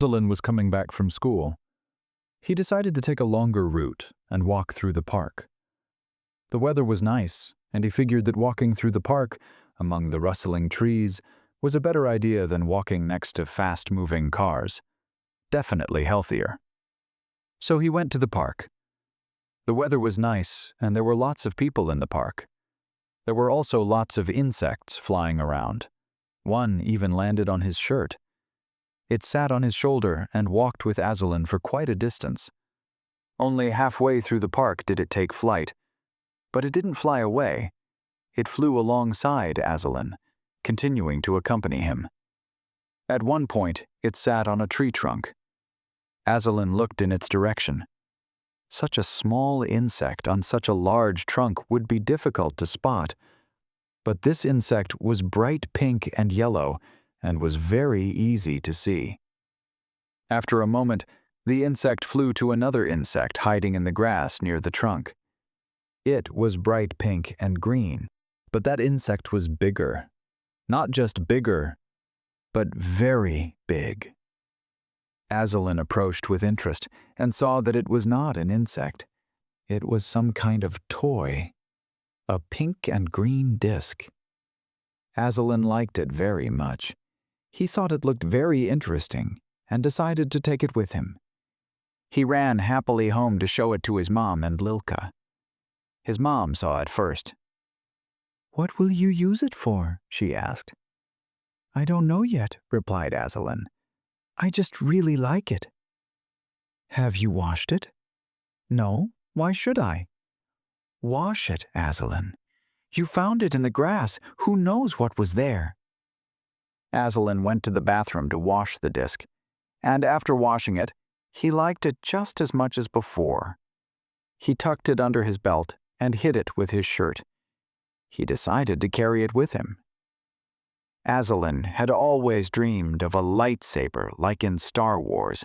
Azalen was coming back from school. He decided to take a longer route and walk through the park. The weather was nice, and he figured that walking through the park, among the rustling trees, was a better idea than walking next to fast-moving cars. Definitely healthier. So he went to the park. The weather was nice, and there were lots of people in the park. There were also lots of insects flying around. One even landed on his shirt. It sat on his shoulder and walked with Azalen for quite a distance. Only halfway through the park did it take flight. But it didn't fly away. It flew alongside Azalen, continuing to accompany him. At one point, it sat on a tree trunk. Azalen looked in its direction. Such a small insect on such a large trunk would be difficult to spot. But this insect was bright pink and yellow and was very easy to see. After a moment, the insect flew to another insect hiding in the grass near the trunk. It was bright pink and green, but that insect was bigger. Not just bigger, but very big. Azalen approached with interest and saw that it was not an insect. It was some kind of toy, a pink and green disc. Azalen liked it very much. He thought it looked very interesting and decided to take it with him. He ran happily home to show it to his mom and Lilka. His mom saw it first. "What will you use it for?" she asked. "I don't know yet," replied Azalen. "I just really like it." "Have you washed it?" "No, why should I?" "Wash it, Azalen. You found it in the grass. Who knows what was there?" Azalen went to the bathroom to wash the disc, and after washing it, he liked it just as much as before. He tucked it under his belt and hid it with his shirt. He decided to carry it with him. Azalen had always dreamed of a lightsaber like in Star Wars,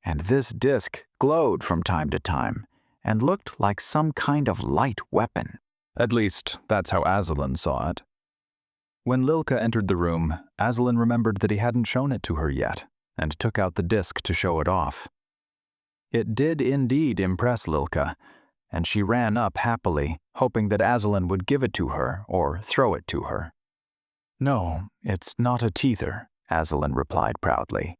and this disc glowed from time to time and looked like some kind of light weapon. At least, that's how Azalen saw it. When Lilka entered the room, Azalen remembered that he hadn't shown it to her yet, and took out the disc to show it off. It did indeed impress Lilka, and she ran up happily, hoping that Azalen would give it to her or throw it to her. "No, it's not a teether," Azalen replied proudly.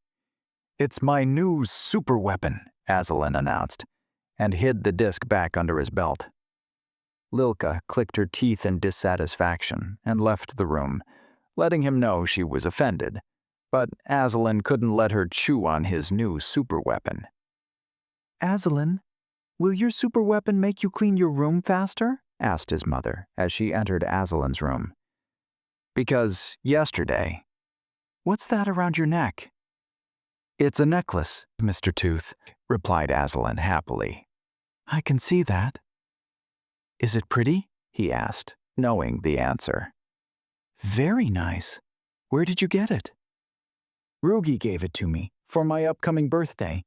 "It's my new super weapon," Azalen announced, and hid the disc back under his belt. Lilka clicked her teeth in dissatisfaction and left the room, letting him know she was offended, but Azalen couldn't let her chew on his new super weapon. "Azalen, will your super weapon make you clean your room faster?" asked his mother as she entered Azalen's room. "Because yesterday." "What's that around your neck?" "It's a necklace, Mr. Tooth," replied Azalen happily. "I can see that." "Is it pretty?" he asked, knowing the answer. "Very nice. Where did you get it?" "Rugi gave it to me for my upcoming birthday.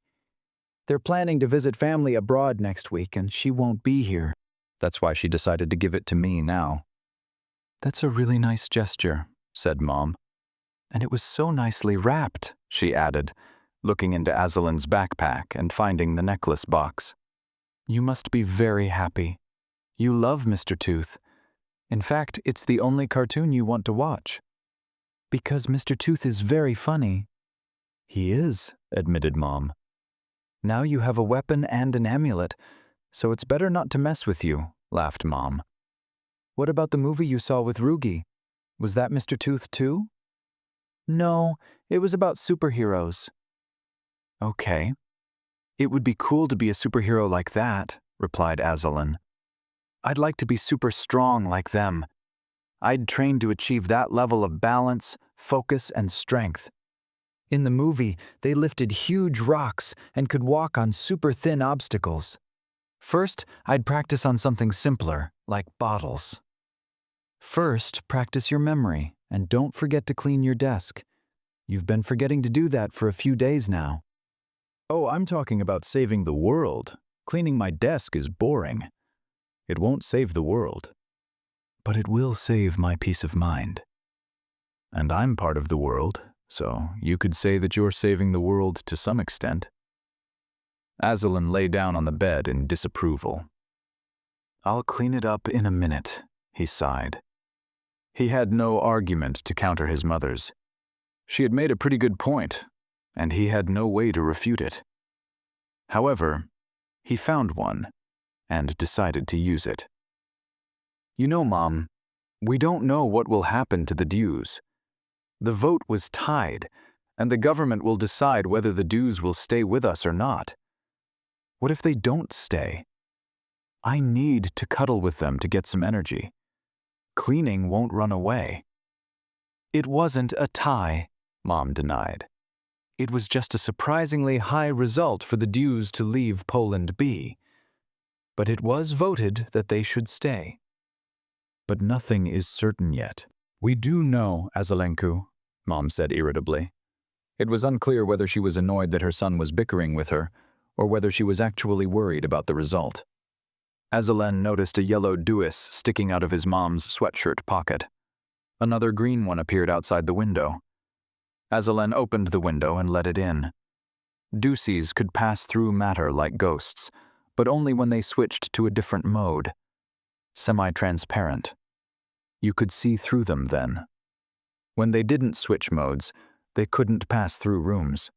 They're planning to visit family abroad next week, and she won't be here. That's why she decided to give it to me now." "That's a really nice gesture," said Mom. "And it was so nicely wrapped," she added, looking into Azalen's backpack and finding the necklace box. "You must be very happy. You love Mr. Tooth. In fact, it's the only cartoon you want to watch." "Because Mr. Tooth is very funny." "He is," admitted Mom. "Now you have a weapon and an amulet, so it's better not to mess with you," laughed Mom. "What about the movie you saw with Rugi? Was that Mr. Tooth too?" "No, it was about superheroes." "Okay. It would be cool to be a superhero like that," replied Azalen. "I'd like to be super strong like them. I'd train to achieve that level of balance, focus, and strength. In the movie, they lifted huge rocks and could walk on super thin obstacles. First, I'd practice on something simpler, like bottles. First, practice your memory, and don't forget to clean your desk. You've been forgetting to do that for a few days now." "Oh, I'm talking about saving the world. Cleaning my desk is boring. It won't save the world. But it will save my peace of mind. And I'm part of the world, so you could say that you're saving the world to some extent. Azalen lay down on the bed in disapproval. "I'll clean it up in a minute," he sighed. He had no argument to counter his mother's. She had made a pretty good point, and he had no way to refute it. However, he found one, and decided to use it. "You know, Mom, we don't know what will happen to the dues. The vote was tied, and the government will decide whether the dues will stay with us or not. What if they don't stay? I need to cuddle with them to get some energy. Cleaning won't run away." "It wasn't a tie," Mom denied. "It was just a surprisingly high result for the dues to leave Poland be. But it was voted that they should stay." "But nothing is certain yet." "We do know, Azalenku," Mom said irritably. It was unclear whether she was annoyed that her son was bickering with her, or whether she was actually worried about the result. Azalen noticed a yellow duis sticking out of his mom's sweatshirt pocket. Another green one appeared outside the window. Azalen opened the window and let it in. Duies could pass through matter like ghosts, but only when they switched to a different mode. Semi-transparent. You could see through them then. When they didn't switch modes, they couldn't pass through rooms.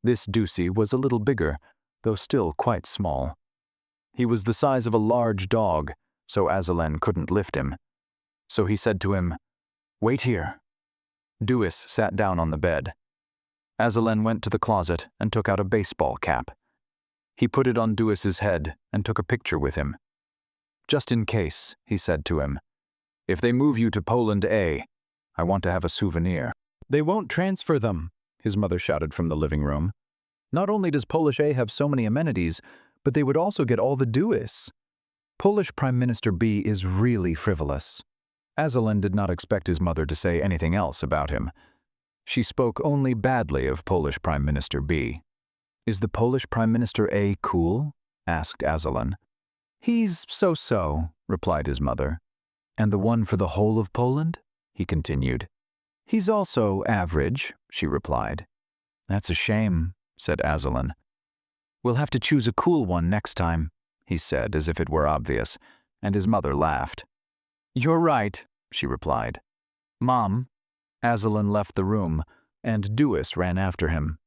This duis was a little bigger, though still quite small. He was the size of a large dog, so Azalen couldn't lift him. So he said to him, "Wait here." Duis sat down on the bed. Azalen went to the closet and took out a baseball cap. He put it on Duis's head and took a picture with him. "Just in case," he said to him, "if they move you to Poland A, I want to have a souvenir." "They won't transfer them," his mother shouted from the living room. "Not only does Polish A have so many amenities, but they would also get all the duis. Polish Prime Minister B is really frivolous." Azalen did not expect his mother to say anything else about him. She spoke only badly of Polish Prime Minister B. "Is the Polish Prime Minister A cool?" asked Azalen. "He's so-so," replied his mother. "And the one for the whole of Poland?" he continued. "He's also average," she replied. "That's a shame," said Azalen. "We'll have to choose a cool one next time," he said as if it were obvious, and his mother laughed. "You're right," she replied. "Mom." Azalen left the room, and Duis ran after him.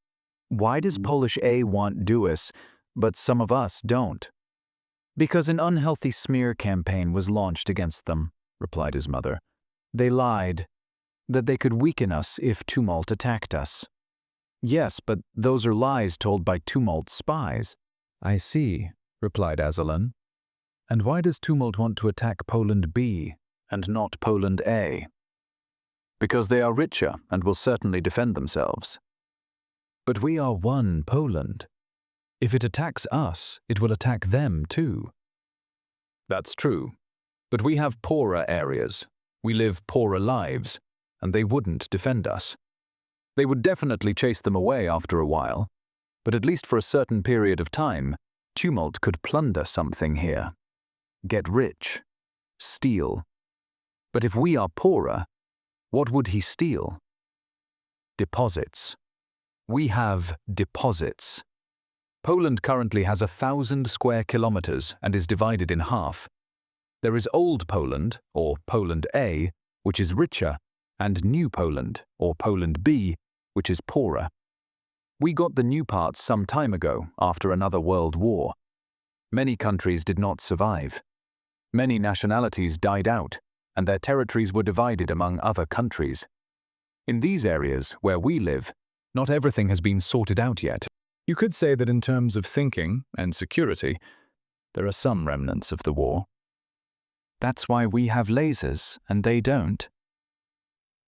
"Why does Polish A want duis, but some of us don't?" "Because an unhealthy smear campaign was launched against them," replied his mother. "They lied, that they could weaken us if Tumult attacked us." "Yes, but those are lies told by Tumult spies." "I see," replied Azalen. "And why does Tumult want to attack Poland B and not Poland A?" "Because they are richer and will certainly defend themselves." "But we are one Poland. If it attacks us, it will attack them too." "That's true. But we have poorer areas. We live poorer lives, and they wouldn't defend us. They would definitely chase them away after a while, but at least for a certain period of time, Tumult could plunder something here. Get rich. Steal. But if we are poorer, what would he steal? Deposits. We have deposits. Poland currently has 1,000 square kilometers and is divided in half. There is Old Poland, or Poland A, which is richer, and New Poland, or Poland B, which is poorer. We got the new parts some time ago, after another world war. Many countries did not survive. Many nationalities died out, and their territories were divided among other countries. In these areas, where we live, not everything has been sorted out yet. You could say that in terms of thinking and security, there are some remnants of the war. That's why we have lasers, and they don't.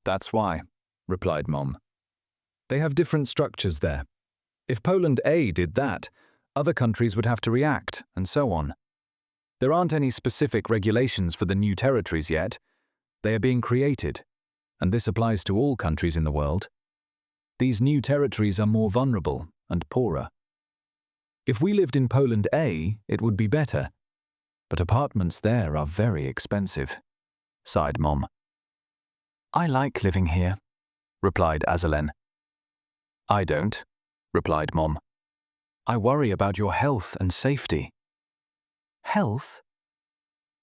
That's why, replied Mom. They have different structures there. If Poland A did that, other countries would have to react, and so on. There aren't any specific regulations for the new territories yet. They are being created, and this applies to all countries in the world. These new territories are more vulnerable and poorer. If we lived in Poland A, it would be better, but apartments there are very expensive, sighed Mom. I like living here. replied Azalen. I don't, replied Mom. I worry about your health and safety. Health?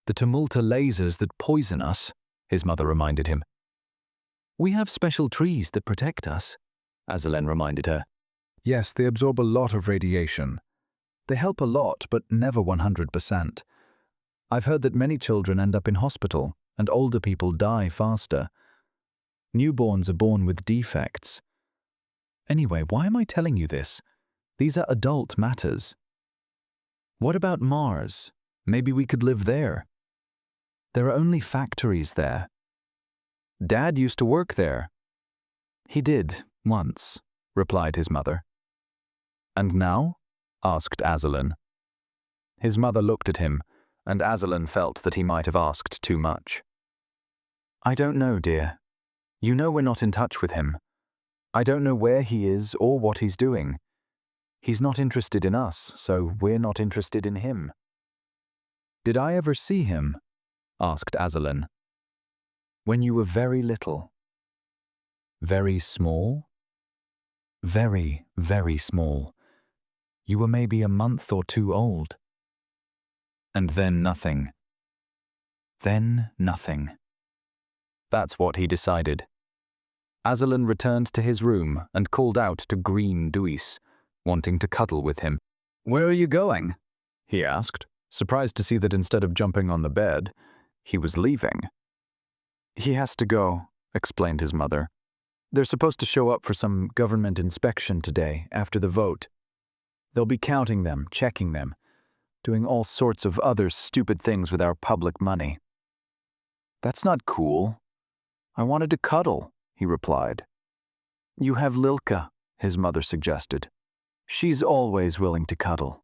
The Tumult are lasers that poison us, his mother reminded him. We have special trees that protect us, Azalen reminded her. Yes, they absorb a lot of radiation. They help a lot, but never 100%. I've heard that many children end up in hospital, and older people die faster. Newborns are born with defects. Anyway, why am I telling you this? These are adult matters. What about Mars? Maybe we could live there. There are only factories there. Dad used to work there. He did, once, replied his mother. And now? Asked Azalen. His mother looked at him, and Azalen felt that he might have asked too much. I don't know, dear. You know we're not in touch with him. I don't know where he is or what he's doing. He's not interested in us, so we're not interested in him. Did I ever see him? Asked Azalen. When you were very little. Very small? Very, very small. You were maybe a month or two old. And then nothing. Then nothing. That's what he decided. Azalen returned to his room and called out to Green Duis, wanting to cuddle with him. Where are you going? He asked, surprised to see that instead of jumping on the bed, he was leaving. He has to go, explained his mother. They're supposed to show up for some government inspection today after the vote. They'll be counting them, checking them, doing all sorts of other stupid things with our public money. That's not cool. I wanted to cuddle, he replied. You have Lilka, his mother suggested. She's always willing to cuddle.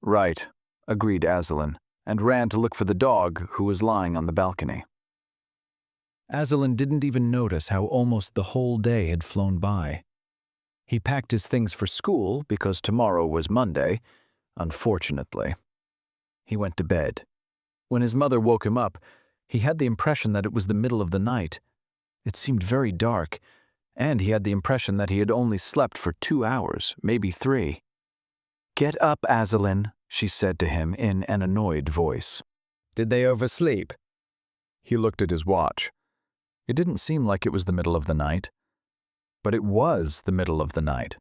Right, agreed Azalen, and ran to look for the dog who was lying on the balcony. Azalen didn't even notice how almost the whole day had flown by. He packed his things for school because tomorrow was Monday, unfortunately. He went to bed. When his mother woke him up, he had the impression that it was the middle of the night. It seemed very dark, and he had the impression that he had only slept for 2 hours, maybe 3. Get up, Azalen, she said to him in an annoyed voice. Did they oversleep? He looked at his watch. It didn't seem like it was the middle of the night. But it was the middle of the night.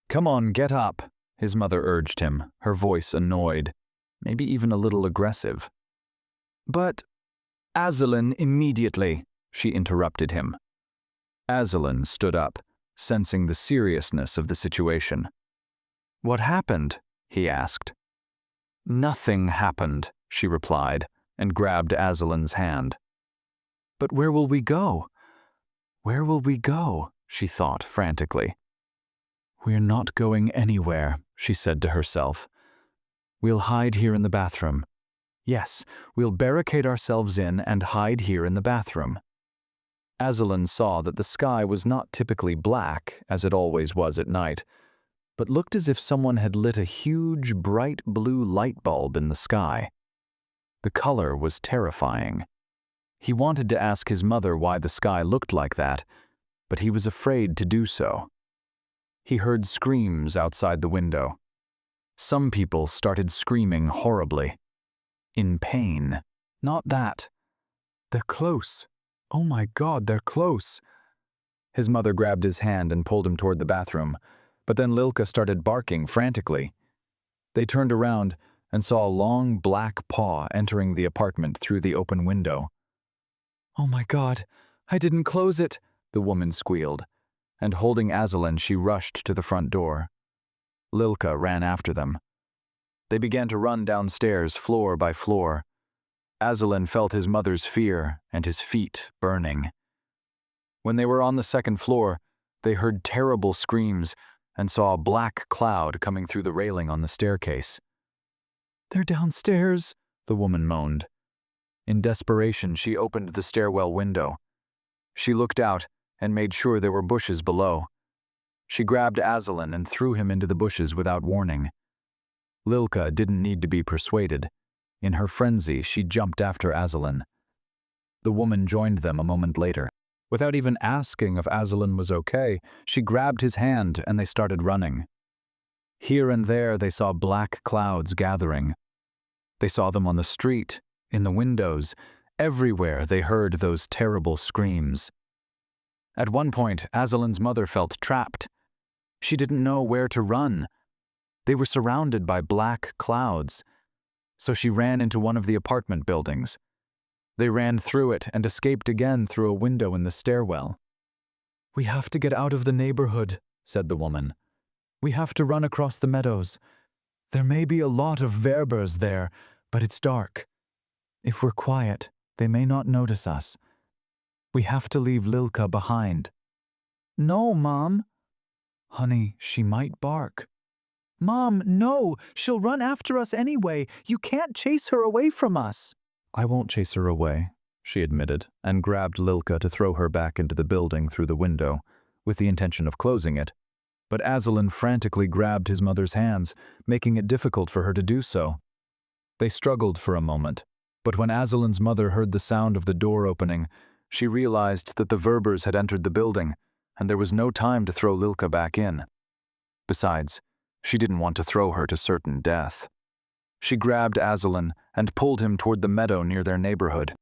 Come on, get up, his mother urged him, her voice annoyed, maybe even a little aggressive. But Azalen, immediately, she interrupted him. Azalen stood up, sensing the seriousness of the situation. What happened? He asked. Nothing happened, she replied, and grabbed Azalen's hand. But where will we go? Where will we go? She thought frantically. We're not going anywhere, she said to herself. We'll hide here in the bathroom. Yes, we'll barricade ourselves in and hide here in the bathroom. Azalen saw that the sky was not typically black, as it always was at night, but looked as if someone had lit a huge, bright blue light bulb in the sky. The color was terrifying. He wanted to ask his mother why the sky looked like that, but he was afraid to do so. He heard screams outside the window. Some people started screaming horribly. In pain. Not that. They're close. Oh my God, they're close. His mother grabbed his hand and pulled him toward the bathroom, but then Lilka started barking frantically. They turned around and saw a long black paw entering the apartment through the open window. Oh my God, I didn't close it, the woman squealed, and holding Azalen, she rushed to the front door. Lilka ran after them. They began to run downstairs, floor by floor. Azalen felt his mother's fear and his feet burning. When they were on the second floor, they heard terrible screams and saw a black cloud coming through the railing on the staircase. They're downstairs, the woman moaned. In desperation, she opened the stairwell window. She looked out and made sure there were bushes below. She grabbed Azalen and threw him into the bushes without warning. Lilka didn't need to be persuaded. In her frenzy, she jumped after Azalen. The woman joined them a moment later. Without even asking if Azalen was okay, she grabbed his hand and they started running. Here and there they saw black clouds gathering. They saw them on the street, in the windows. Everywhere they heard those terrible screams. At one point, Azalen's mother felt trapped. She didn't know where to run. They were surrounded by black clouds. So she ran into one of the apartment buildings. They ran through it and escaped again through a window in the stairwell. "We have to get out of the neighborhood," said the woman. "We have to run across the meadows. There may be a lot of werbers there, but it's dark. If we're quiet, they may not notice us. We have to leave Lilka behind." "No, Mom." "Honey, she might bark." "Mom, no! She'll run after us anyway. You can't chase her away from us." "I won't chase her away," she admitted, and grabbed Lilka to throw her back into the building through the window, with the intention of closing it. But Azalen frantically grabbed his mother's hands, making it difficult for her to do so. They struggled for a moment, but when Azalen's mother heard the sound of the door opening, she realized that the werbers had entered the building, and there was no time to throw Lilka back in. Besides, she didn't want to throw her to certain death. She grabbed Azalen and pulled him toward the meadow near their neighborhood.